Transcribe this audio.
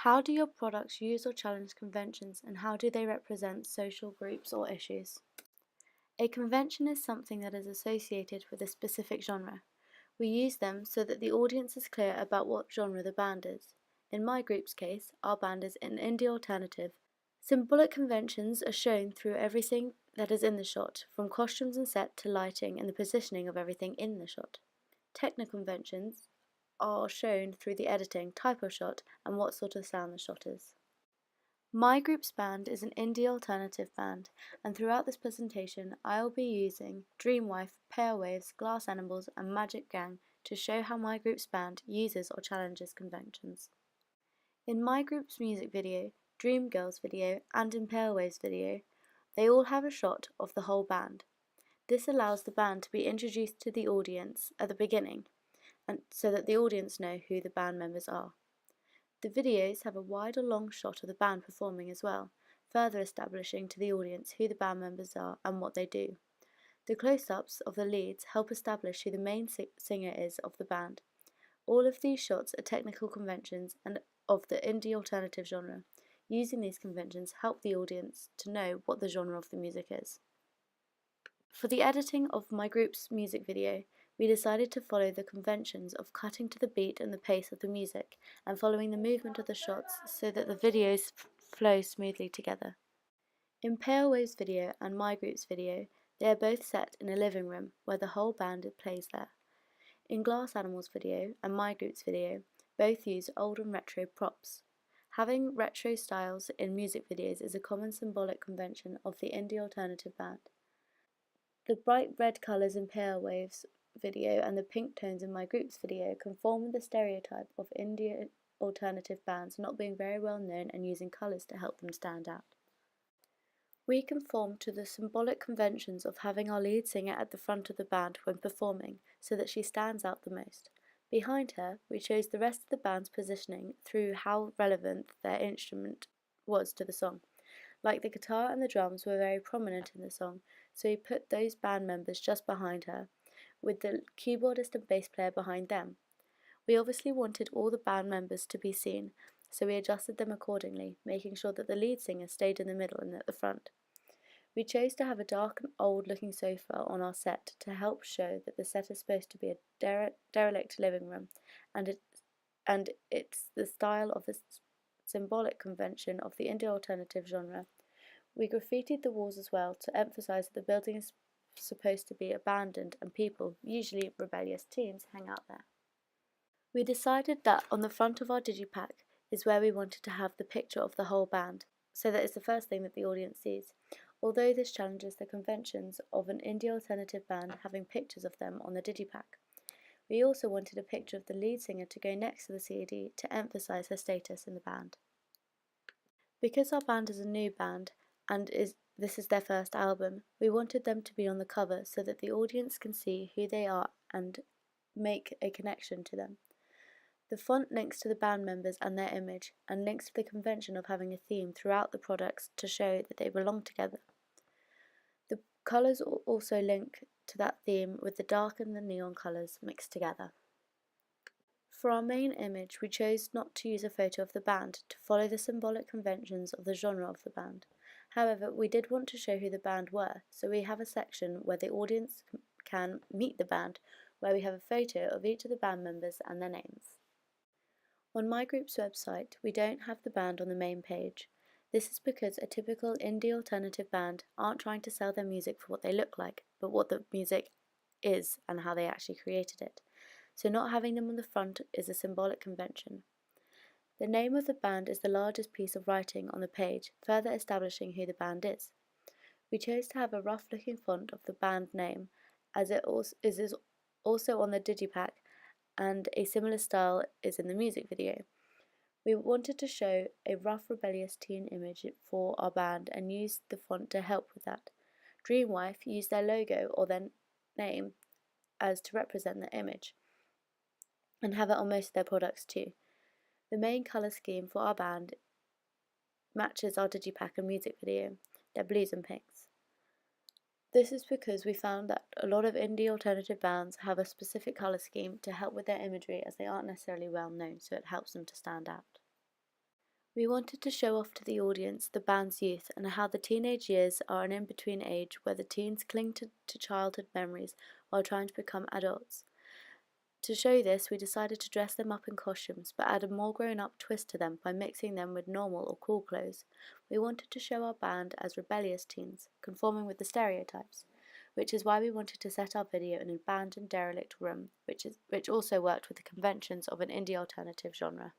How do your products use or challenge conventions, and how do they represent social groups or issues? A convention is something that is associated with a specific genre. We use them so that the audience is clear about what genre the band is. In my group's case, our band is an indie alternative. Symbolic conventions are shown through everything that is in the shot, from costumes and set to lighting and the positioning of everything in the shot. Techno conventions are shown through the editing, type of shot, and what sort of sound the shot is. My group's band is an indie alternative band, and throughout this presentation I'll be using Dreamwife, Pale Waves, Glass Animals, and Magic Gang to show how my group's band uses or challenges conventions. In my group's music video, Dreamgirls video, and in Pale Waves video, they all have a shot of the whole band. This allows the band to be introduced to the audience at the beginning, and so that the audience know who the band members are. The videos have a wide or long shot of the band performing as well, further establishing to the audience who the band members are and what they do. The close-ups of the leads help establish who the main singer is of the band. All of these shots are technical conventions and of the indie alternative genre. Using these conventions help the audience to know what the genre of the music is. For the editing of my group's music video, we decided to follow the conventions of cutting to the beat and the pace of the music, and following the movement of the shots so that the videos flow smoothly together. In Pale Waves video and my group's video, they are both set in a living room where the whole band plays there. In Glass Animals video and my group's video, both use old and retro props. Having retro styles in music videos is a common symbolic convention of the indie alternative band. The bright red colours in Pale Waves video and the pink tones in my group's video conform with the stereotype of indie alternative bands not being very well known and using colours to help them stand out. We conform to the symbolic conventions of having our lead singer at the front of the band when performing so that she stands out the most. Behind her, we chose the rest of the band's positioning through how relevant their instrument was to the song. Like the guitar and the drums were very prominent in the song, so we put those band members just behind her, with the keyboardist and bass player behind them. We obviously wanted all the band members to be seen, so we adjusted them accordingly, making sure that the lead singer stayed in the middle and at the front. We chose to have a dark and old-looking sofa on our set to help show that the set is supposed to be a derelict living room, and it's the style of the symbolic convention of the indie alternative genre. We graffitied the walls as well to emphasise that the building is supposed to be abandoned and people, usually rebellious teens, hang out there. We decided that on the front of our digipack is where we wanted to have the picture of the whole band, so that it's the first thing that the audience sees. Although this challenges the conventions of an indie alternative band having pictures of them on the digipack. We also wanted a picture of the lead singer to go next to the CD to emphasise her status in the band. Because our band is a new band, and this is their first album, we wanted them to be on the cover so that the audience can see who they are and make a connection to them. The font links to the band members and their image, and links to the convention of having a theme throughout the products to show that they belong together. The colours also link to that theme with the dark and the neon colours mixed together. For our main image, we chose not to use a photo of the band to follow the symbolic conventions of the genre of the band. However, we did want to show who the band were, so we have a section where the audience can meet the band, where we have a photo of each of the band members and their names. On my group's website, we don't have the band on the main page. This is because a typical indie alternative band aren't trying to sell their music for what they look like, but what the music is and how they actually created it. So not having them on the front is a symbolic convention. The name of the band is the largest piece of writing on the page, further establishing who the band is. We chose to have a rough-looking font of the band name, as it is also on the digipack, and a similar style is in the music video. We wanted to show a rough rebellious teen image for our band and used the font to help with that. Dreamwife used their logo or their name as to represent their image, and have it on most of their products too. The main colour scheme for our band matches our digipack and music video. They're blues and pinks. This is because we found that a lot of indie alternative bands have a specific colour scheme to help with their imagery, as they aren't necessarily well known, so it helps them to stand out. We wanted to show off to the audience the band's youth and how the teenage years are an in-between age where the teens cling to childhood memories while trying to become adults. To show this, we decided to dress them up in costumes, but add a more grown-up twist to them by mixing them with normal or cool clothes. We wanted to show our band as rebellious teens, conforming with the stereotypes, which is why we wanted to set our video in an abandoned derelict room, which also worked with the conventions of an indie alternative genre.